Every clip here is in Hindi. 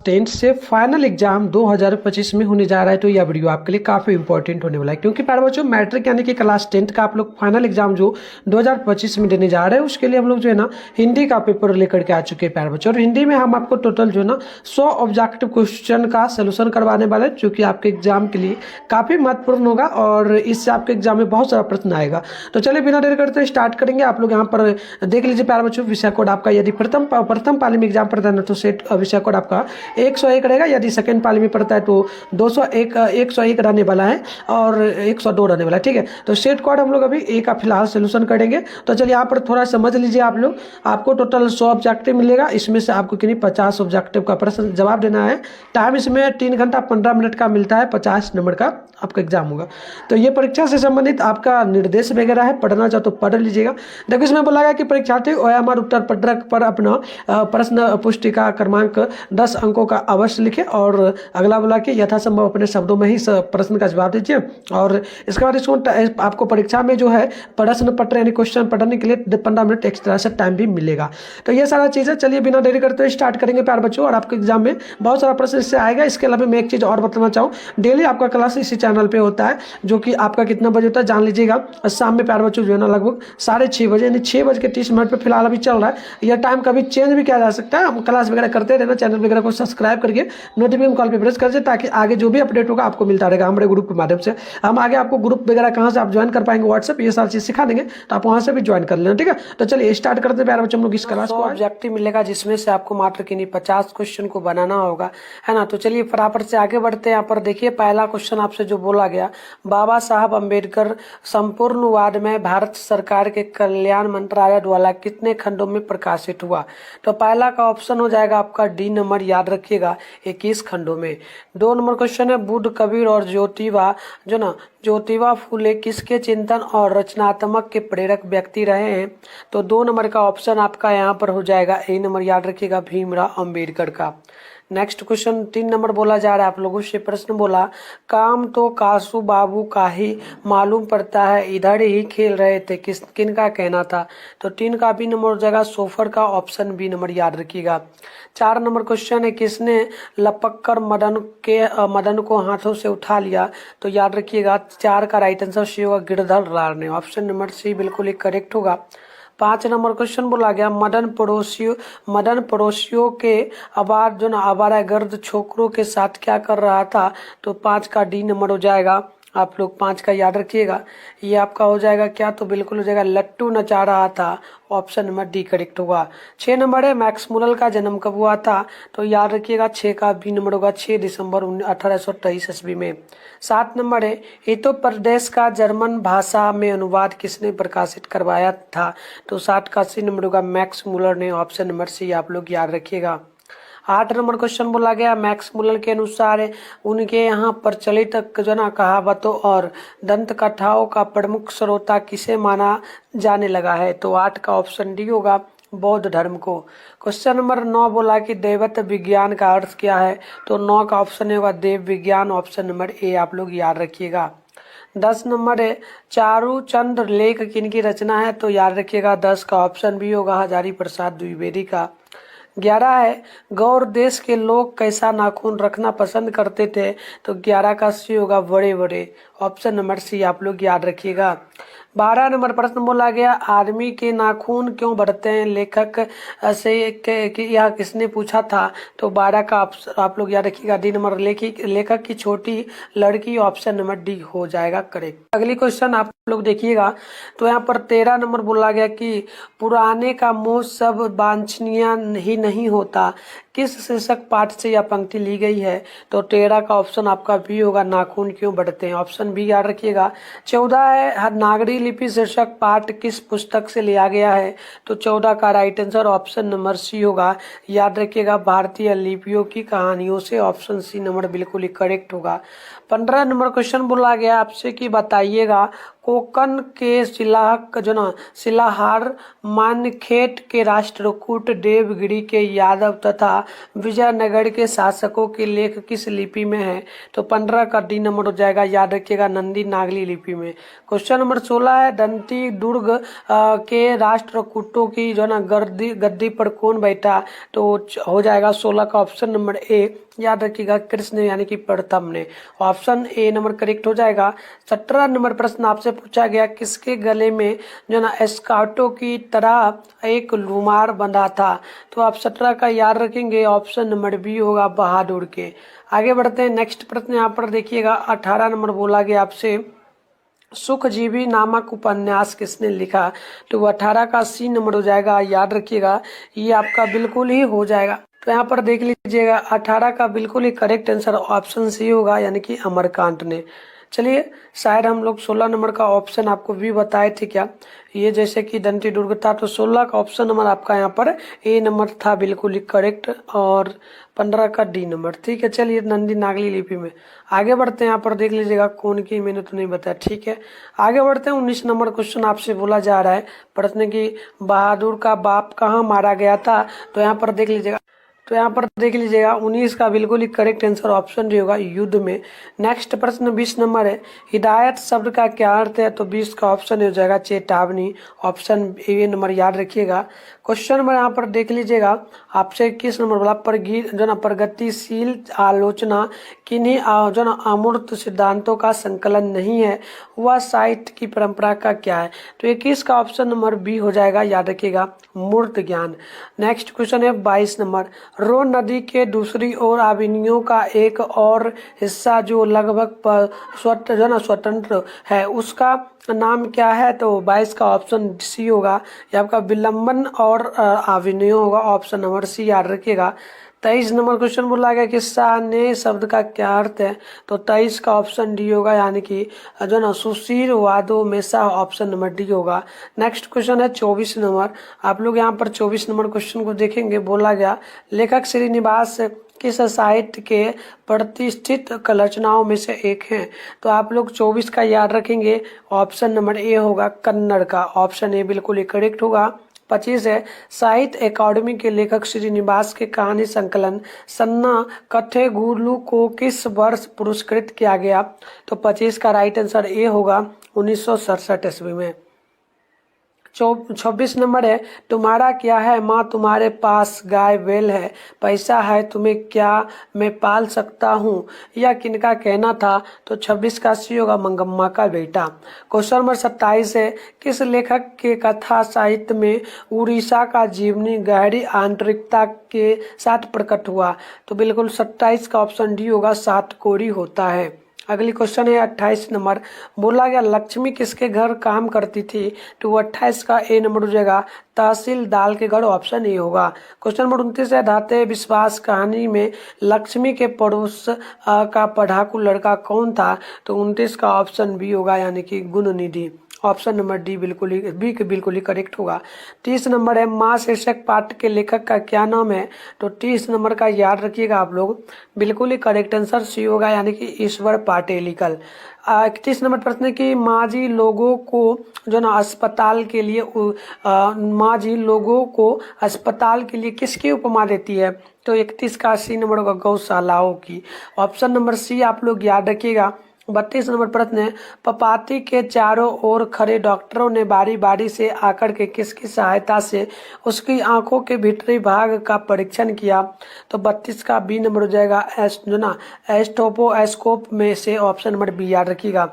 10 से फाइनल एग्जाम 2025 में होने जा रहा है। तो यह वीडियो आपके लिए काफ़ी इंपॉर्टेंट होने वाला है, क्योंकि प्यारे बच्चों मैट्रिक यानी कि क्लास 10 का आप लोग फाइनल एग्जाम जो 2025 में देने जा रहे हैं, उसके लिए हम लोग जो है ना हिंदी का पेपर लेकर के आ चुके हैं प्यारे बच्चों। और हिंदी में हम आपको टोटल जो है ना 100 ऑब्जेक्टिव क्वेश्चन का सोल्यूशन करवाने वाले हैं, जो कि आपके एग्जाम के लिए काफ़ी महत्वपूर्ण होगा और इससे आपके एग्जाम में बहुत सारा प्रश्न आएगा। तो चलिए बिना देर करते स्टार्ट करेंगे। आप लोग यहाँ पर देख लीजिए प्यारे बच्चों, विषय कोड आपका यदि प्रथम पाली में एग्जाम पढ़ता है तो सेट विषय कोड आपका 101 रहेगा। यदि सेकंड पाली में पढ़ता है तो 101 रहने वाला है और 102 रहने वाला है। ठीक है, तो सेट कोड हम लोग अभी ए का फिलहाल सोल्यूशन करेंगे। तो चलिए यहाँ पर थोड़ा समझ लीजिए आप लोग। आपको टोटल 100 ऑब्जेक्टिव मिलेगा, इसमें से आपको कितनी 50 ऑब्जेक्टिव का प्रश्न जवाब देना है। टाइम इसमें 3 घंटा 15 मिनट का मिलता है। 50 नंबर का आपका एग्जाम होगा। तो ये परीक्षा से संबंधित आपका निर्देश वगैरह है, पढ़ना चाहो तो पढ़ लीजिएगा। देखो इसमें बोला गया कि परीक्षार्थी ओएमआर उत्तर पत्रक पर अपना प्रश्न पुस्तिका क्रमांक 10 अंकों का अवश्य लिखे और अगला बोला कि यथासंभव अपने शब्दों में ही प्रश्न का जवाब दीजिए। और इसके बाद इसको आपको परीक्षा में जो है प्रश्न पत्र यानी क्वेश्चन पढ़ने के लिए 15 मिनट एक्स्ट्रा से टाइम भी मिलेगा। तो ये सारा चीज़ है। चलिए बिना देरी करते हुए स्टार्ट करेंगे प्यारे बच्चों। और आपके एग्जाम में बहुत सारा प्रश्न इससे आएगा। इसके अलावा मैं एक चीज़ और बताना चाहूँ, डेली आपका क्लास इसी चैनल पे होता है, जो कि आपका कितना बजे होता है जान लीजिएगा। शाम में प्यारे बच्चों जो है ना लगभग 6:30 बजे यानी 6:30 पर फिलहाल अभी चल रहा है। यह टाइम कभी चेंज भी किया जा सकता है। हम क्लास वगैरह करते रहना, चैनल वगैरह को सब्सक्राइब करके नोटिफिकेशन कॉल पे प्रेस कर दे, ताकि आगे जो भी अपडेट होगा आपको मिलता रहेगा हमारे ग्रुप के माध्यम से। हम आगे आपको ग्रुप वगैरह कहाँ से आप ज्वाइन कर पाएंगे, व्हाट्सएप, ये सारी चीज़ सिखा देंगे, तो आप वहाँ से भी ज्वाइन कर लेना। ठीक है, तो चलिए स्टार्ट करते हैं प्यारे बच्चों। हम लोग इस क्लास को ऑब्जेक्टिव मिलेगा, जिसमें से आपको मात्र किन्हीं 50 क्वेश्चन को बनाना होगा, है ना। तो चलिए फटाफट से आगे बढ़ते हैं। यहाँ पर देखिए पहला क्वेश्चन आपसे जो बोला गया, बाबा साहब अम्बेडकर संपूर्णवाद में भारत सरकार के कल्याण मंत्रालय द्वारा कितने खंडों में प्रकाशित हुआ। तो पहला का ऑप्शन हो जाएगा आपका डी नंबर, याद रखिएगा 21 खंडों में। 2 नंबर क्वेश्चन है, बुद्ध, कबीर और ज्योतिबा फूले किसके चिंतन और रचनात्मक के प्रेरक व्यक्ति रहे हैं। तो 2 नंबर का ऑप्शन आपका यहाँ पर हो जाएगा ए नंबर, याद रखिएगा भीमराव अम्बेडकर का। नेक्स्ट क्वेश्चन 3 नंबर बोला जा रहा है आप लोगों से। प्रश्न बोला, काम तो कासू बाबू का ही मालूम पड़ता है, इधर ही खेल रहे थे, किन का कहना था। तो 3 का बी नंबर हो जाएगा सोफर का, ऑप्शन बी नंबर, याद रखिएगा। 4 नंबर क्वेश्चन है, किसने लपक कर मदन को हाथों से उठा लिया। तो याद रखिएगा 4 का राइट आंसर सी होगा, गिरधर लाल ने, ऑप्शन नंबर सी बिल्कुल ही करेक्ट होगा। 5 नंबर क्वेश्चन बोला गया, मदन पड़ोसियों के आवारागर्द छोकरों के साथ क्या कर रहा था। तो 5 का डी नंबर हो जाएगा। आप लोग 5 का याद रखिएगा, ये आपका हो जाएगा क्या, तो बिल्कुल हो जाएगा लट्टू नचा रहा था, ऑप्शन नंबर डी करेक्ट होगा। 6 नंबर है, मैक्स मुलर का जन्म कब हुआ था। तो याद रखिएगा 6 का बी नंबर होगा, 6 दिसंबर 1823 ईस्वी में। 7 नंबर है, हितो प्रदेश का जर्मन भाषा में अनुवाद किसने प्रकाशित करवाया था। तो 7 का सी नंबर होगा, मैक्स मुलर ने, ऑप्शन नंबर सी आप लोग याद रखिएगा। 8 नंबर क्वेश्चन बोला गया, मैक्स मुलर के अनुसार उनके यहाँ प्रचलित कहावतों और दंत कथाओं का प्रमुख श्रोता किसे माना जाने लगा है। तो 8 का ऑप्शन डी होगा, बौद्ध धर्म को। क्वेश्चन नंबर 9 बोला कि दैवत विज्ञान का अर्थ क्या है। तो 9 का ऑप्शन होगा देव विज्ञान, ऑप्शन नंबर ए आप लोग याद रखिएगा। 10 नंबर है, चारूचंद लेख किनकी रचना है। तो याद रखिएगा 10 का ऑप्शन बी होगा, हजारी प्रसाद द्विवेदी का। 11 है, गौर देश के लोग कैसा नाखून रखना पसंद करते थे। तो 11 का सी होगा, बड़े बड़े, ऑप्शन नंबर सी आप लोग याद रखिएगा। 12 नंबर प्रश्न बोला गया, आदमी के नाखून क्यों बढ़ते हैं, लेखक से यह किसने पूछा था। तो 12 का आप लोग याद रखिएगा डी नंबर, लेखक की छोटी लड़की, ऑप्शन नंबर डी हो जाएगा करेक्ट। अगली क्वेश्चन आप लोग देखिएगा, तो यहाँ पर 13 नंबर बोला गया कि पुराने का मोह सब वांछनीय ही नहीं होता, किस शीर्षक पाठ से यह पंक्ति ली गई है। तो 13 का ऑप्शन आपका बी होगा, नाखून क्यों बढ़ते हैं, ऑप्शन बी याद रखिएगा। 14 है, नागरी लिपि शीर्षक पाठ किस पुस्तक से लिया गया है। तो 14 का right answer option number C होगा, याद रखिएगा भारतीय लिपियों की कहानियों से, ऑप्शन सी नंबर बिल्कुल ही करेक्ट होगा। 15 नंबर क्वेश्चन बोला गया आपसे कि बताइएगा कोकण के शिलाहार मानखेट के राष्ट्रकूट देवगिरी के यादव तथा विजयनगर के शासकों के लेख किस लिपि में है? तो 15 का डी नंबर हो जाएगा, याद रखिएगा, नंदी नागली लिपि में। क्वेश्चन नंबर 16 है, दंती दुर्ग के राष्ट्रकूटों की गद्दी पर कौन बैठा? तो हो जाएगा 16 का ऑप्शन नंबर ए, याद रखिएगा, कृष्ण यानी कि प्रथम ने। ऑप्शन ए नंबर करेक्ट हो जाएगा। 17 नंबर प्रश्न आपसे पूछा गया, किसके गले में स्काउटों की तरह एक रुमाल बंधा था? तो आप 17 का याद रखेंगे, ऑप्शन नंबर बी होगा, बहादुर के। आगे बढ़ते हैं, नेक्स्ट प्रश्न यहाँ पर देखिएगा, 18 नंबर बोला गया आपसे, सुखजीवी नामक उपन्यास किसने लिखा? तो 18 का सी नंबर हो जाएगा, याद रखिएगा, ये आपका बिल्कुल ही हो जाएगा। तो यहाँ पर देख लीजिएगा, 18 का बिल्कुल ही करेक्ट आंसर ऑप्शन सी होगा, यानी कि अमरकांत ने। चलिए, शायद हम लोग 16 नंबर का ऑप्शन आपको भी बताए थे क्या, ये जैसे कि दंती दुर्ग था, तो 16 का ऑप्शन नंबर आपका यहाँ पर ए नंबर था, बिल्कुल ही करेक्ट, और 15 का डी नंबर। ठीक है, चलिए, नंदी नागली लिपि में आगे बढ़ते हैं। यहाँ पर देख लीजिएगा, कौन की मैंने तो नहीं बताया। ठीक है, आगे बढ़ते हैं। 19 नंबर क्वेश्चन आपसे बोला जा रहा है, प्रश्न की बहादुर का बाप कहाँ मारा गया था? तो यहाँ पर देख लीजिएगा, 19 का बिल्कुल ही करेक्ट आंसर ऑप्शन डी होगा, युद्ध में। नेक्स्ट प्रश्न 20 नंबर है, हिदायत शब्द का क्या अर्थ है? तो 20 का ऑप्शन हो जाएगा, चेतावनी, ऑप्शन ए नंबर, याद रखिएगा। क्वेश्चन नंबर यहाँ पर देख लीजिएगा, आपसे किस नंबर बोला, प्रगतिशील आलोचना किन्हीं अमूर्त सिद्धांतों का संकलन नहीं है, वह साहित्य की परंपरा का क्या है? तो 21 का ऑप्शन नंबर बी हो जाएगा, याद रखिएगा, मूर्त ज्ञान। नेक्स्ट क्वेश्चन है 22 नंबर, रोन नदी के दूसरी ओर अभिनयों का एक और हिस्सा जो लगभग स्वतंत्र है, उसका नाम क्या है? तो 22 का ऑप्शन सी होगा, ये आपका विलंबन और अभिनय होगा, ऑप्शन नंबर सी, याद रखिएगा। 23 नंबर क्वेश्चन बोला गया कि साने शब्द का क्या अर्थ है? तो 23 का ऑप्शन डी होगा, यानी कि सुशील वादों में सा, ऑप्शन नंबर डी होगा। नेक्स्ट क्वेश्चन है 24 नंबर, आप लोग यहाँ पर 24 नंबर क्वेश्चन को देखेंगे, बोला गया लेखक श्रीनिवास किस साहित्य के प्रतिष्ठित रचनाओं में से एक हैं? तो आप लोग 24 का याद रखेंगे, ऑप्शन नंबर ए होगा, कन्नड़ का, ऑप्शन ए बिल्कुल ही करेक्ट होगा। 25 है, साहित्य अकादमी के लेखक श्रीनिवास के कहानी संकलन सन्ना कथेगुलू को किस वर्ष पुरस्कृत किया गया? तो 25 का राइट आंसर ए होगा, 1967 ईस्वी में। 26 नंबर है, तुम्हारा क्या है माँ तुम्हारे पास गाय बैल है, पैसा है तुम्हें क्या मैं पाल सकता हूँ, यह किनका कहना था? तो 26 का सी होगा, मंगम्मा का बेटा। क्वेश्चन नंबर 27 है, किस लेखक के कथा साहित्य में उड़ीसा का जीवनी गहरी आंतरिकता के साथ प्रकट हुआ? तो बिल्कुल 27 का ऑप्शन डी होगा, सातकोरी होता है। अगली क्वेश्चन है 28 नंबर, बोला गया लक्ष्मी किसके घर काम करती थी? तो 28 का ए नंबर हो जाएगा, तहसीलदार के घर, ऑप्शन ए होगा। क्वेश्चन नंबर 29 है, धाते विश्वास कहानी में लक्ष्मी के पड़ोस का पढ़ाकू लड़का कौन था? तो 29 का ऑप्शन बी होगा, यानी कि गुणनिधि, ऑप्शन नंबर डी बिल्कुल ही करेक्ट होगा। 30 नंबर है, माँ शीर्षक पाठ के लेखक का क्या नाम है? तो 30 नंबर का याद रखिएगा आप लोग, बिल्कुल ही करेक्ट आंसर सी होगा, यानी कि ईश्वर पाटेलिकल। 31 नंबर प्रश्न की माँ जी लोगों को अस्पताल के लिए किसकी उपमा देती है? तो 31 का सी नंबर होगा, गौशालाओं की, ऑप्शन नंबर सी आप लोग याद रखिएगा। 32 नंबर प्रश्न है, पपाती के चारों ओर खड़े डॉक्टरों ने बारी बारी से आकर के किसकी सहायता से उसकी आंखों के भीतरी भाग का परीक्षण किया? तो 32 का बी नंबर हो जाएगा, एस्टोपोस्कोप में से, ऑप्शन नंबर बी याद रखिएगा।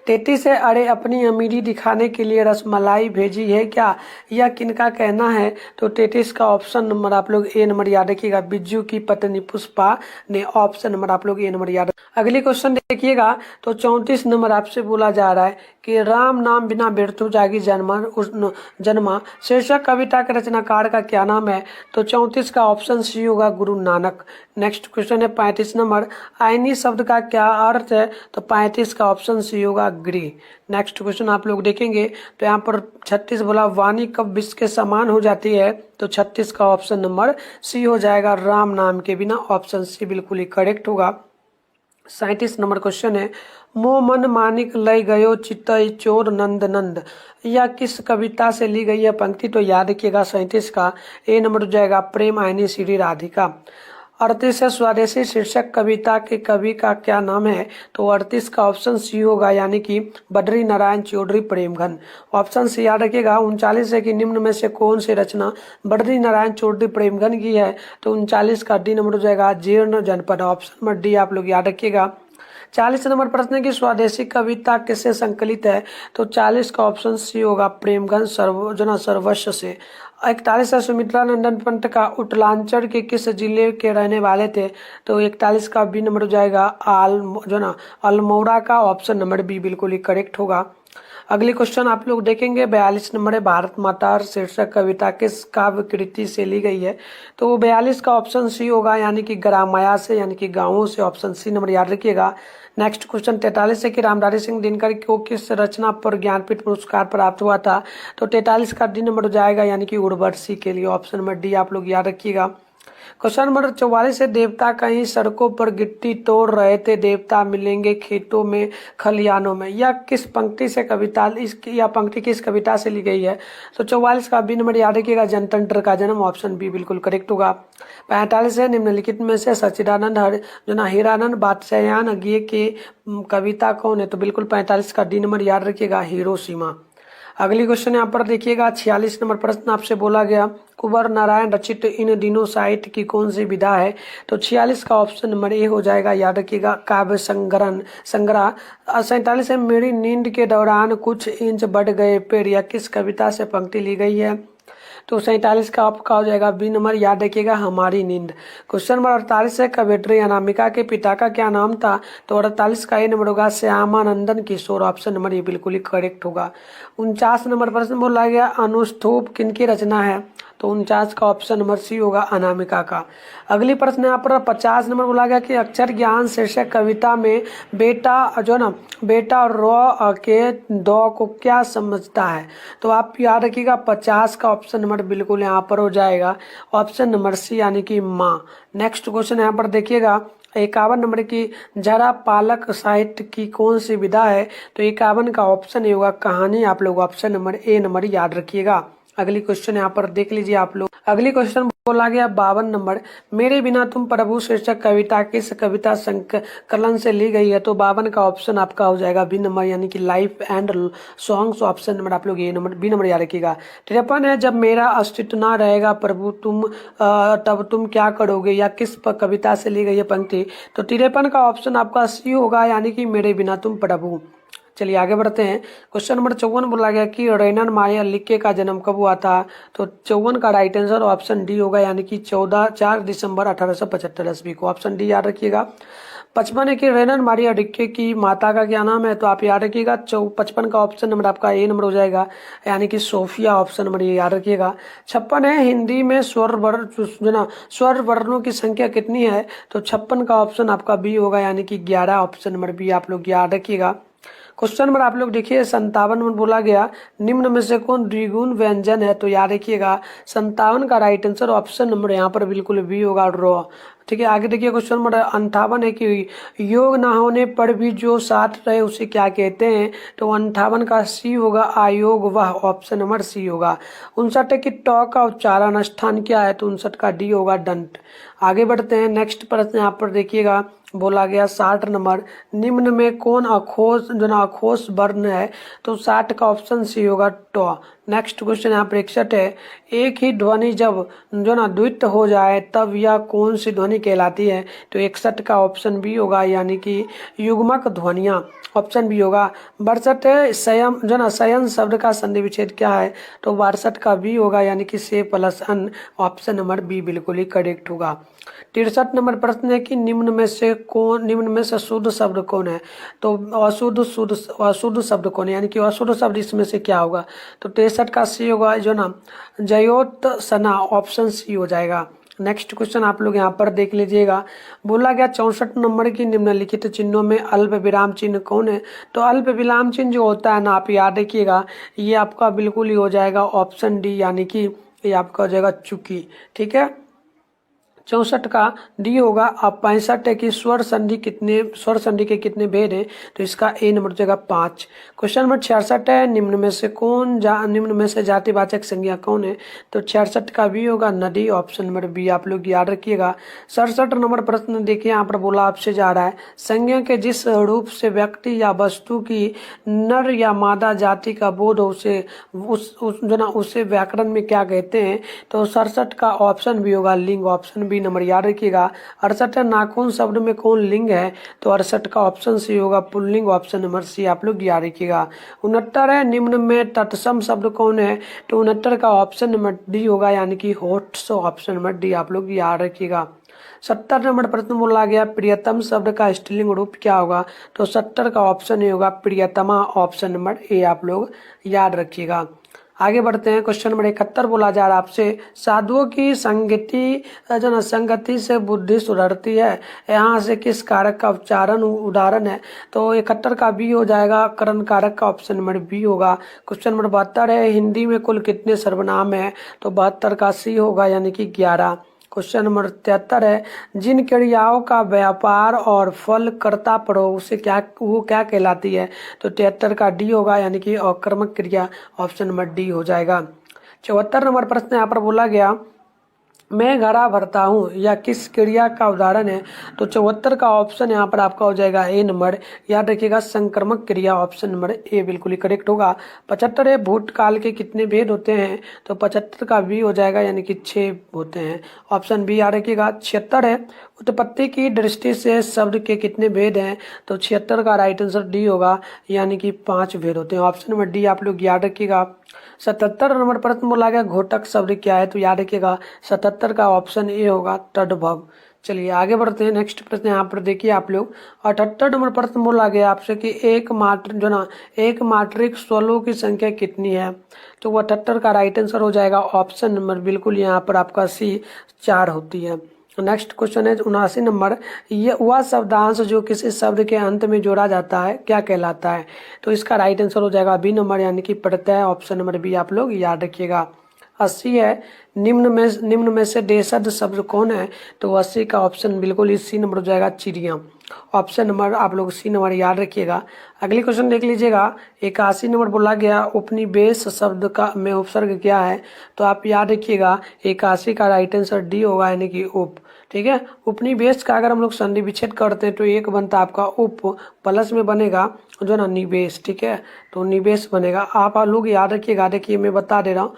33 है, अरे अपनी अमीरी दिखाने के लिए रसमलाई भेजी है क्या, यह किनका कहना है? तो 33 का ऑप्शन नंबर आप लोग ए नंबर याद रखिएगा, बिज्जू की पत्नी पुष्पा ने, ऑप्शन नंबर आप लोग ए नंबर याद। अगली क्वेश्चन देखिएगा, तो 34 नंबर आपसे बोला जा रहा है कि राम नाम बिना व्यर्थु जागी जन्मा शीर्षक कविता के रचनाकार का क्या नाम है? तो 34 का ऑप्शन सी होगा, गुरु नानक। नेक्स्ट क्वेश्चन है 35 नंबर, आईनी शब्द का क्या अर्थ है? तो 35 का ऑप्शन सी होगा, गृह। नेक्स्ट क्वेश्चन आप लोग देखेंगे, तो यहाँ पर 36 बोला वाणी कब विश्व के समान हो जाती है? तो 36 का ऑप्शन नंबर सी हो जाएगा, राम नाम के बिना, ऑप्शन सी बिल्कुल ही करेक्ट होगा। 37 नंबर क्वेश्चन है, मोह मन मानिक लय गयो चितई चोर नंद नंद, यह किस कविता से ली गई है पंक्ति? तो याद रखिएगा 37 का ए नंबर हो जाएगा प्रेम आयनी श्री राधिका। 38 है, स्वदेशी शीर्षक कविता के कवि का क्या नाम है? तो 38 का ऑप्शन सी होगा, यानी कि बद्री नारायण चौधरी प्रेमघन। ऑप्शन सी याद रखिएगा। 39 है कि निम्न में से कौन सी रचना बद्री नारायण चौधरी प्रेमघन की है? तो 39 का डी नंबर हो जाएगा जीर्ण जनपद। ऑप्शन नंबर डी आप लोग याद रखिएगा। 40 नंबर प्रश्न है कि स्वदेशी कविता किससे संकलित है? तो 40 का ऑप्शन सी होगा प्रेमघन सर्वस्व से। 41 है, सुमित्रा नंदन पंत का उत्तरांचल के किस जिले के रहने वाले थे? तो 41 का बी नंबर हो जाएगा अल्मोड़ा का। ऑप्शन नंबर बी बिल्कुल ही करेक्ट होगा। अगली क्वेश्चन आप लोग देखेंगे 42 नंबर है, भारत माता शीर्षक कविता किस काव्य कृति से ली गई है? तो 42 का ऑप्शन सी होगा, यानी कि ग्रामया से, यानी कि गांवों से। ऑप्शन सी नंबर याद रखिएगा। नेक्स्ट क्वेश्चन 43 है कि रामधारी सिंह दिनकर को किस रचना पर ज्ञानपीठ पुरस्कार प्राप्त हुआ था? तो 43 का डी नंबर हो जाएगा, यानी कि उर्वशी के लिए। ऑप्शन नंबर डी आप लोग याद रखिएगा। क्वेश्चन नंबर 44 है, देवता कहीं सड़कों पर गिट्टी तोड़ रहे थे, देवता मिलेंगे खेतों में खलियानों में, यह किस पंक्ति से कविता यह पंक्ति किस कविता से ली गई है? तो 44 का बी नंबर याद रखिएगा, जनतंत्र का जन्म। ऑप्शन बी बिल्कुल करेक्ट होगा। 45 है, निम्नलिखित में से सच्चिदानंद हीरानंद बादशाहयान अज्ञे की कविता कौन है? तो बिल्कुल 45 का डी नंबर याद रखिएगा, हिरोशिमा। अगली क्वेश्चन यहाँ पर देखिएगा 46 नंबर प्रश्न आपसे बोला गया, कुंवर नारायण रचित इन दिनों साहित्य की कौन सी विधा है? तो 46 का ऑप्शन नंबर ए हो जाएगा, याद रखिएगा, काव्य संग्रह। 47 है, मेरी नींद के दौरान कुछ इंच बढ़ गए पेड़, यह किस कविता से पंक्ति ली गई है? तो 47 का आपका हो जाएगा बी नंबर, याद रखिएगा, हमारी नींद। क्वेश्चन नंबर 48 है, कवियत्री अनामिका के पिता का क्या नाम था? तो 48 का ए नंबर होगा, श्यामानंदन किशोर। ऑप्शन नंबर ये बिल्कुल ही करेक्ट होगा। 49 नंबर प्रश्न बोला गया, अनुष्टुप किनकी रचना है? तो 49 का ऑप्शन नंबर सी होगा, अनामिका का। अगली प्रश्न यहाँ पर 50 नंबर बोला गया कि अक्षर ज्ञान शीर्षक कविता में बेटा रॉ के दो को क्या समझता है? तो आप याद रखिएगा 50 का ऑप्शन नंबर बिल्कुल यहाँ पर हो जाएगा, ऑप्शन नंबर सी, यानी कि माँ। नेक्स्ट क्वेश्चन यहाँ पर देखिएगा 51 नंबर की, जरा पालक साहित्य की कौन सी विधा है? तो 51 का ऑप्शन ये होगा, कहानी। आप लोग ऑप्शन नंबर ए नंबर याद रखिएगा। अगली क्वेश्चन यहाँ पर देख लीजिए आप लोग। अगली क्वेश्चन बोला गया 52 नंबर, मेरे बिना तुम प्रभु शीर्षक कविता किस कविता संकलन से ली गई है? तो 52 का ऑप्शन आपका हो जाएगा बी नंबर, यानी कि life and songs. Option number आप लोग ये नंबर बी नंबर याद रखिएगा। 53 है, जब मेरा अस्तित्व ना रहेगा प्रभु तब तुम क्या करोगे, या किस कविता से ली गई है पंक्ति? तो 53 का ऑप्शन आपका सी होगा, यानी कि मेरे बिना तुम प्रभु। चलिए आगे बढ़ते हैं। क्वेश्चन नंबर 54 बोला गया कि रेनन माया लिक्के का जन्म कब हुआ था? तो 54 का राइट आंसर ऑप्शन डी होगा, यानी कि 4 दिसंबर 1875 ईस्वी को। ऑप्शन डी याद रखिएगा। 55 है कि रेनन मारिया डिक्के की माता का क्या नाम है? तो आप याद रखिएगा 55 का ऑप्शन नंबर आपका ए नंबर हो जाएगा, यानी कि सोफिया। ऑप्शन नंबर ये याद रखिएगा। 56 है, हिंदी में स्वर वर्णों की संख्या कितनी है? तो 56 का ऑप्शन आपका बी होगा, यानी कि 11। ऑप्शन नंबर बी आप लोग याद रखिएगा। क्वेश्चन नंबर आप लोग देखिए 57 में बोला गया, निम्न में से कौन द्विगुण व्यंजन है? तो याद रखिएगा 57 का राइट आंसर ऑप्शन नंबर यहाँ पर बिल्कुल बी होगा, रॉ। ठीक है, आगे देखिए क्वेश्चन नंबर 58 है कि योग ना होने पर भी जो साथ रहे उसे क्या कहते हैं? तो 58 का सी होगा, आयोग वह। ऑप्शन नंबर सी होगा। 59 है कि ट का उच्चारण स्थान क्या है? तो 59 का डी होगा, दंत। आगे बढ़ते हैं। नेक्स्ट प्रश्न यहाँ पर देखिएगा बोला गया 60 नंबर, निम्न में कौन अघोष वर्ण है? तो 60 का ऑप्शन सी होगा, ट। नेक्स्ट क्वेश्चन यहाँ पर 61 है, एक ही ध्वनि जब द्वित हो जाए तब यह कौन सी ध्वनि कहलाती है? तो 61 का ऑप्शन बी होगा, यानी कि युग्मक ध्वनियां। ऑप्शन बी होगा। 62 है, शयन शब्द का संधि विच्छेद क्या है? तो 62 का बी होगा, यानी कि से प्लस अन। ऑप्शन नंबर बी बिल्कुल ही करेक्ट होगा। 63 नंबर प्रश्न है कि निम्न में से शुद्ध शब्द कौन है? तो अशुद्ध शब्द कौन है, यानी कि अशुद्ध शब्द इसमें से क्या होगा? तो 63 का सी होगा, जयोत्सना। ऑप्शन सी हो जाएगा। नेक्स्ट क्वेश्चन आप लोग यहाँ पर देख लीजिएगा, बोला गया 64 नंबर की, निम्नलिखित चिन्हों में अल्प विराम चिन्ह कौन है? तो अल्प विराम चिन्ह जो होता है ना, आप याद रखिएगा, ये आपका बिल्कुल ही हो जाएगा ऑप्शन डी, यानी कि ये आपका हो जाएगा चुकी। ठीक है, 64 का डी होगा। अब 65 है कि स्वर संधि के कितने भेद हैं, तो इसका ए नंबर हो जाएगा 5। क्वेश्चन नंबर 66 है, निम्न में से जातिवाचक संज्ञा कौन है, तो 66 का बी होगा नदी, ऑप्शन नंबर बी आप लोग याद रखिएगा। 67 नंबर प्रश्न देखिए, यहाँ पर बोला आपसे जा रहा है, संज्ञा के जिस रूप से व्यक्ति या वस्तु की नर या मादा जाति का बोध हो उसे व्याकरण में क्या कहते हैं, तो 67 का ऑप्शन बी होगा लिंग, ऑप्शन बी नंबर याद रखिएगा। 68 नाखून शब्द में कौन लिंग है, तो 68 का ऑप्शन सी होगा पुल्लिंग, ऑप्शन नंबर सी आप लोग याद रखिएगा। 69 है, निम्न में तत्सम शब्द कौन है, तो 69 का ऑप्शन नंबर डी होगा, यानी कि होट्स, ऑप्शन नंबर डी आप लोग याद रखिएगा। 70 नंबर प्रश्न बोला गया, प्रियतम शब्द का स्त्रीलिंग रूप क्या होगा, तो 70 का ऑप्शन ए होगा प्रियतमा, ऑप्शन नंबर ए आप लोग याद रखिएगा। आगे बढ़ते हैं, क्वेश्चन नंबर 71 बोला जा रहा है आपसे, साधुओं की संगति से बुद्धि सुधरती है, यहाँ से किस कारक का उदाहरण है, तो 71 का बी हो जाएगा करण कारक का, ऑप्शन नंबर बी होगा। क्वेश्चन नंबर 72 है, हिंदी में कुल कितने सर्वनाम है, तो 72 का सी होगा, यानी कि 11। क्वेश्चन नंबर 73 है, जिन क्रियाओं का व्यापार और फल कर्ता पर हो वो क्या कहलाती है, तो 73 का डी होगा, यानी कि अकर्मक क्रिया, ऑप्शन नंबर डी हो जाएगा। 74 नंबर प्रश्न यहाँ पर बोला गया, मैं घड़ा भरता हूँ या किस क्रिया का उदाहरण है, तो 74 का ऑप्शन यहाँ पर आपका हो जाएगा ए नंबर, याद रखिएगा संक्रमक क्रिया, ऑप्शन नंबर ए बिल्कुल ही करेक्ट होगा। 75 है, भूतकाल के कितने भेद होते हैं, तो 75 का बी हो जाएगा, यानी कि 6 होते हैं, ऑप्शन बी याद रखिएगा। 76 है, उत्पत्ति की दृष्टि से शब्द के कितने भेद हैं, तो 76 का राइट आंसर डी होगा, यानी कि 5 भेद होते हैं, ऑप्शन नंबर डी आप लोग याद रखिएगा। 77 नंबर प्रश्न बोला गया, घोटक शब्द क्या है, तो याद रखिएगा 77 का ऑप्शन ए होगा तद्भव। चलिए आगे बढ़ते हैं, नेक्स्ट प्रश्न यहाँ पर देखिए आप लोग, 78 नंबर प्रश्न बोला गया आपसे कि एक मात्रिक स्वरों की संख्या कितनी है, तो वो 78 का राइट आंसर हो जाएगा, ऑप्शन नंबर बिल्कुल यहाँ पर आपका सी 4 होती है। नेक्स्ट क्वेश्चन है 79 नंबर, ये वह शब्दांश जो किसी शब्द के अंत में जोड़ा जाता है क्या कहलाता है, तो इसका राइट आंसर हो जाएगा बी नंबर, यानी कि प्रत्यय, ऑप्शन नंबर बी आप लोग याद रखिएगा। 80 है, निम्न में से देशज शब्द कौन है, तो 80 का ऑप्शन बिल्कुल ही सी नंबर हो जाएगा चिड़िया, ऑप्शन नंबर आप लोग सी नंबर याद रखिएगा। अगली क्वेश्चन देख लीजिएगा, 81 नंबर बोला गया, उपनिवेश शब्द का में उपसर्ग क्या है, तो आप याद रखिएगा 81 का राइट आंसर डी होगा, यानी कि उप, ठीक है। उपनिवेश का अगर हम लोग संधि विच्छेद करते हैं तो एक बनता आपका उप, प्लस में बनेगा जो ना निवेश, ठीक है, तो निवेश बनेगा, आप लोग याद रखिएगा। देखिए मैं बता दे रहा हूँ,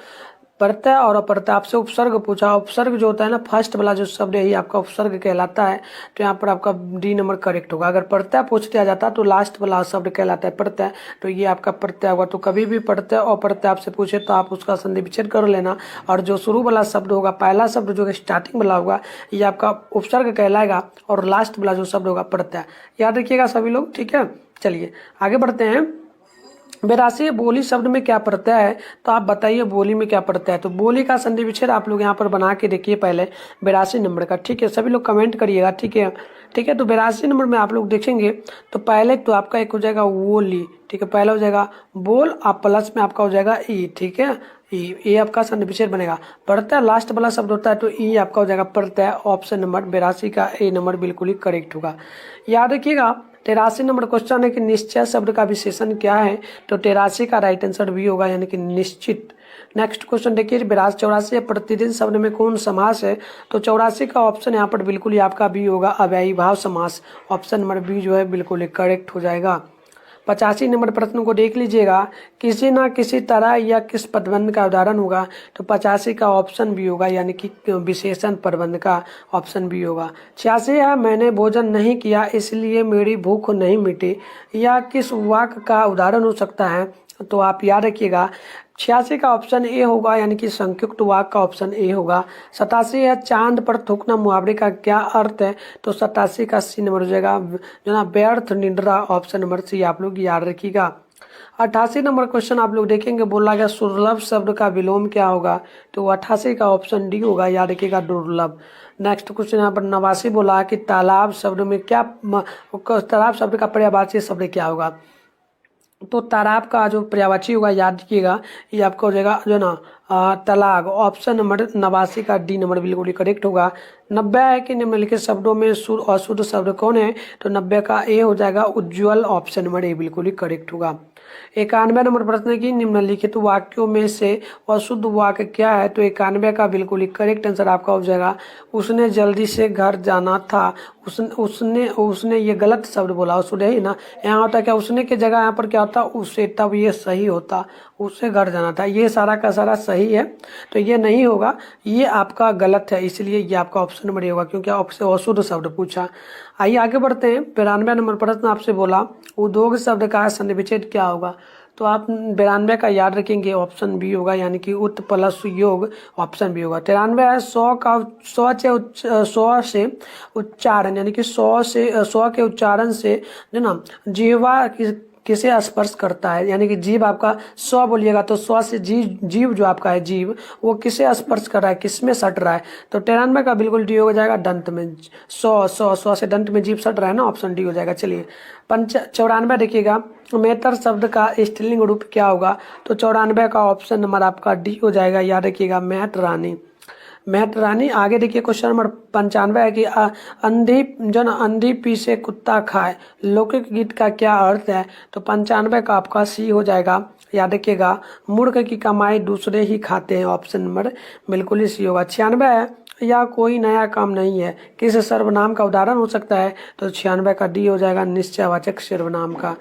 प्रत्यय और अप्रत्यय, आपसे उपसर्ग पूछा, उपसर्ग जो होता है ना फर्स्ट वाला जो शब्द है, यही आपका उपसर्ग कहलाता है, तो यहाँ पर आपका डी नंबर करेक्ट होगा। अगर प्रत्यय पूछ दिया जाता तो लास्ट वाला शब्द कहलाता है प्रत्यय, तो ये आपका प्रत्यय होगा। तो कभी भी प्रत्यय और प्रत्यय आपसे पूछे तो आप उसका संधि विच्छेद कर लेना, और जो शुरू वाला शब्द होगा, पहला शब्द जो स्टार्टिंग वाला होगा, ये आपका उपसर्ग कहलाएगा, और लास्ट वाला जो शब्द होगा प्रत्यय, याद रखिएगा सभी लोग, ठीक है। चलिए आगे बढ़ते हैं, 82 बोली शब्द में क्या प्रत्यय है, तो आप बताइए बोली में क्या प्रत्यय है, तो बोली का संधि विच्छेद आप लोग यहाँ पर बना के देखिए पहले 82 नंबर का, ठीक है, सभी लोग कमेंट करिएगा, ठीक है, ठीक है। तो 82 नंबर में आप लोग देखेंगे तो पहले तो आपका एक हो जाएगा वोली, ठीक है, पहला हो जाएगा बोल, आप प्लस में आपका हो जाएगा ई, ठीक है, ये आपका संधि विच्छेद बनेगा। प्रत्यय लास्ट वाला शब्द होता है तो ई आपका हो जाएगा प्रत्यय, ऑप्शन नंबर 82 का ए नंबर बिल्कुल ही करेक्ट होगा, याद रखिएगा। 83 नंबर क्वेश्चन है कि निश्चय शब्द का विशेषण क्या है, तो 83 का राइट आंसर भी होगा, यानी कि निश्चित। नेक्स्ट क्वेश्चन देखिए 84 प्रतिदिन शब्द में कौन समास है, तो 84 का ऑप्शन यहाँ पर बिल्कुल ही आपका बी होगा अव्ययी भाव समास, ऑप्शन नंबर बी जो है बिल्कुल ही करेक्ट हो जाएगा। 85 नंबर प्रश्न को देख लीजिएगा, किसी ना किसी तरह या किस पदबंध का उदाहरण होगा, तो 85 का ऑप्शन बी होगा, यानी कि विशेषण पदबंध का, ऑप्शन बी होगा। 86 है, मैंने भोजन नहीं किया इसलिए मेरी भूख नहीं मिटी, या किस वाक्य का उदाहरण हो सकता है, तो आप याद रखिएगा 86 का ऑप्शन ए होगा, यानी कि संयुक्त वाक्य का ऑप्शन ए होगा। 87 है, चांद पर थूकना मुहावरे का क्या अर्थ है, तो 87 का सी नंबर हो जाएगा जो ना व्यर्थ निद्रा, ऑप्शन नंबर सी आप लोग याद रखिएगा। 88 नंबर क्वेश्चन आप लोग देखेंगे, बोला गया दुर्लभ शब्द का विलोम क्या होगा, तो 88 का ऑप्शन डी होगा, याद रखिएगा दुर्लभ। नेक्स्ट क्वेश्चन यहाँ पर 89 बोला कि तालाब शब्द में क्या, तालाब शब्द का पर्यायवाची शब्द क्या होगा, तो तालाब का जो पर्यायवाची होगा याद रखिएगा, ये आपका हो जाएगा जो ना तलाक, ऑप्शन नंबर 89 का डी नंबर बिल्कुल ही करेक्ट होगा। 90 है कि निम्नलिखित शब्दों में शुद्ध अशुद्ध शब्द कौन है, तो 90 का ए हो जाएगा उज्ज्वल, ऑप्शन नंबर ए बिल्कुल ही करेक्ट होगा। 91 नंबर प्रश्न है कि निम्नलिखित वाक्यों में से अशुद्ध वाक्य क्या है, तो 91 का बिल्कुल ही करेक्ट आंसर आपका हो जाएगा उसने जल्दी से घर जाना था। उसने ये गलत शब्द बोला, उसने ही ना, यहाँ होता क्या उसने की जगह यहाँ पर क्या होता उसे, तब ये सही होता उससे घर जाना था। ये सारा का सारा सही है, तो ये नहीं होगा, ये आपका गलत है, इसलिए ये आपका ऑप्शन नंबर ए होगा क्योंकि आपसे अशुद्ध शब्द पूछा। आइए आगे बढ़ते हैं। 92 नंबर प्रश्न आपसे बोला उद्योग शब्द का सन्निविच्छेद क्या होगा, तो आप 92 का याद रखेंगे, ऑप्शन बी होगा, यानी कि उत प्लस योग, ऑप्शन बी होगा। 93 है 100 से उच्चारण, यानी कि 100 के उच्चारण से जो ना जीवा किसे स्पर्श करता है, यानी कि जीव आपका 100 बोलिएगा तो 100 से जीव जो आपका है जीव वो किसे स्पर्श कर रहा है, किसमें सट रहा है, तो 93 का बिल्कुल डी हो जाएगा दंत में। 100 से दंत में जीव सट रहा है ना, ऑप्शन डी हो जाएगा। चलिए 94 देखिएगा मेहतर शब्द का स्त्रीलिंग रूप क्या होगा, तो 94 का ऑप्शन नंबर आपका डी हो जाएगा, याद रखिएगा महत रानी। आगे देखिए क्वेश्चन नंबर 95 है कि अंधी पीछे कुत्ता खाए लौकिक गीत का क्या अर्थ है, तो 95 का आपका सी हो जाएगा, याद रखिएगा मूर्ख की कमाई दूसरे ही खाते हैं, ऑप्शन नंबर बिल्कुल ही सी होगा। 96 है या कोई नया काम नहीं है किस सर्वनाम का उदाहरण हो सकता है, तो 96 का डी हो जाएगा निश्चयवाचक सर्वनाम का।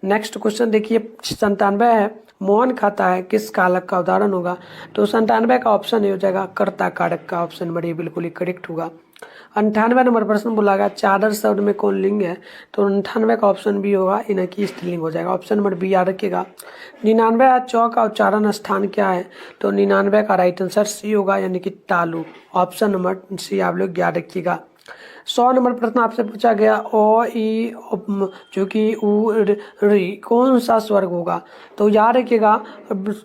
नेक्स्ट क्वेश्चन देखिए 97 है मोहन खाता है किस कारक का उदाहरण होगा, तो 97 का ऑप्शन हो जाएगा कर्ता कारक का, ऑप्शन नंबर ए बिल्कुल ही करेक्ट होगा। 98 नंबर प्रश्न बोला गया चादर शब्द में कौन लिंग है, तो 98 का ऑप्शन बी होगा इनकी स्त्रीलिंग हो जाएगा, ऑप्शन नंबर बी याद रखिएगा। 99 चौ का उच्चारण स्थान क्या है, तो 99 का राइट आंसर सी होगा, यानी कि तालु, ऑप्शन नंबर सी आप लोग याद रखिएगा। 100 नंबर प्रश्न आपसे पूछा गया ओ ई जो कि उ री कौन सा स्वर होगा, तो याद रखिएगा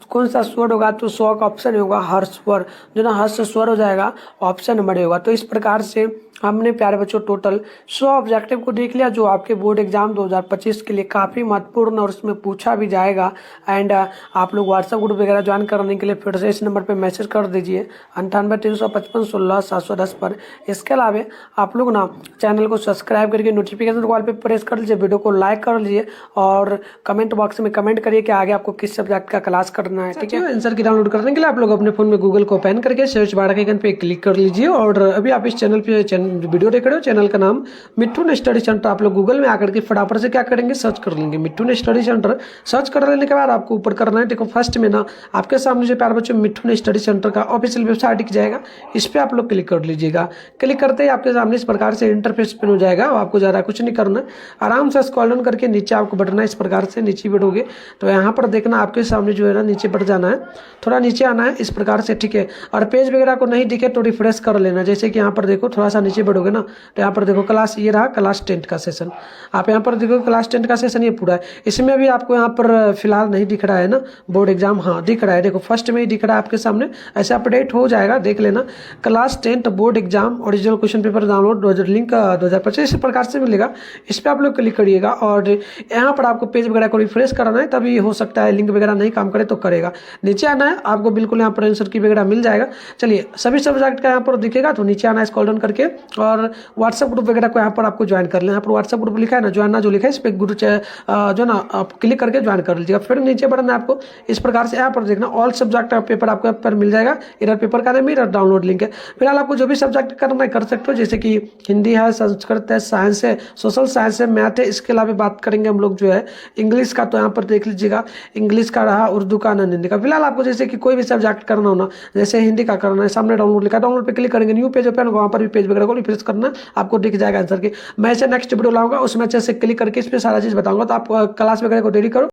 कौन सा स्वर होगा, तो 100 का ऑप्शन होगा हर्ष स्वर, जो ना हर्ष स्वर हो जाएगा, ऑप्शन नंबर होगा। तो इस प्रकार से हमने प्यारे बच्चों टोटल 100 ऑब्जेक्टिव को देख लिया जो आपके बोर्ड एग्जाम 2025 के लिए काफ़ी महत्वपूर्ण और उसमें पूछा भी जाएगा। एंड आप लोग व्हाट्सएप ग्रुप वगैरह ज्वाइन करने के लिए फिर से इस नंबर पे मैसेज कर दीजिए 98 355 16 710 पर। इसके अलावा आप लोग ना चैनल को सब्सक्राइब करके नोटिफिकेशन कॉल पे प्रेस कर लीजिए, वीडियो को लाइक कर लीजिए और कमेंट बॉक्स में कमेंट करिए कि आगे आपको किस सब्जेक्ट का क्लास करना है, ठीक है। आंसर की डाउनलोड करने के लिए आप लोग अपने फोन में गूगल को ओपन करके सर्च बार के आइकन पे क्लिक कर लीजिए और अभी आप इस चैनल पे वीडियो देख रहे हो, चैनल का नाम मिट्ठू स्टडी सेंटर, आप लोग गूगल में आकर के फटाफट से क्या करेंगे सर्च कर लेंगे मिट्ठू स्टडी सेंटर। सर्च कर लेने के बाद आपको ऊपर करना है, देखो फर्स्ट में ना आपके सामने जो प्यारे बच्चों मिट्ठू स्टडी सेंटर का ऑफिशियल वेबसाइट दिख जाएगा, इस पर आप लोग क्लिक कर लीजिएगा। क्लिक करते ही आपके सामने इस प्रकार से इंटरफेस पे हो जाएगा, आपको ज़्यादा कुछ नहीं करना, आराम से स्क्रॉल डाउन करके नीचे आपको बढ़ना है, इस प्रकार से नीचे बढ़ोगे तो यहाँ पर देखना आपके सामने जो है ना नीचे बढ़ जाना है, थोड़ा नीचे आना है इस प्रकार से, ठीक है। और पेज वगैरह को नहीं दिखे तो रिफ्रेश कर लेना, जैसे कि यहाँ पर देखो थोड़ा सा नीचे बढ़ोगे ना तो यहाँ पर देखो क्लास ये रहा क्लास 10 का सेशन, आप यहाँ पर देखो क्लास 10 का सेशन ये पूरा है, इसमें भी आपको यहाँ पर फिलहाल नहीं दिख रहा है ना बोर्ड एग्जाम, हाँ दिख रहा है, देखो फर्स्ट में ही दिख रहा है आपके सामने, ऐसे अपडेट हो जाएगा देख लेना। Class 10 board exam original question paper download link 2025 इस प्रकार से मिलेगा, इस पर आप लोग क्लिक करिएगा और यहाँ पर आपको पेज वगैरह को रिफ्रेश कराना है, तभी हो सकता है लिंक वगैरह नहीं काम करे तो करेगा। नीचे आना है आपको बिल्कुल यहाँ पर आंसर की वगैरह मिल जाएगा। चलिए सभी सब्जेक्ट का यहाँ पर दिखेगा तो नीचे आना है स्क्रॉल डाउन करके और व्हाट्सएप ग्रुप वगैरह को यहाँ पर आपको ज्वाइन कर लेना, यहाँ पर व्हाट्सएप ग्रुप लिखा है ना ज्वाइन ना जो लिखा है इस पर ग्रुप जो ना आप क्लिक करके ज्वाइन कर लीजिएगा। फिर नीचे बढ़ना है आपको इस प्रकार से यहाँ पर देखना ऑल सब्जेक्ट का पेपर आपको यहाँ पर मिल जाएगा, इधर पेपर का नाम इधर डाउनलोड लिंक है। फिलहाल आपको जो भी सब्जेक्ट करना है कर सकते हो, जैसे कि हिंदी है, संस्कृत है, साइंस है, सोशल साइंस है, मैथ है, इसके अलावा बात करेंगे हम लोग जो है इंग्लिश का, तो यहाँ पर देख लीजिएगा इंग्लिश का रहा, उर्दू का, नॉन हिंदी का। फिलहाल आपको जैसे कि कोई भी सब्जेक्ट करना होना, जैसे हिंदी का करना है, सामने डाउनलोड लिखा, डाउनलोड पे क्लिक करेंगे, न्यू पेज ओपन होगा, वहाँ पर भी पेज वगैरह को रिफ्रेश करना, आपको दिख जाएगा आंसर की। मैं इसे नेक्स्ट वीडियो लाऊंगा उसमें अच्छे से क्लिक करके इस पर सारा चीज़ बताऊंगा, तो आप क्लास वगैरह को रेडी करो।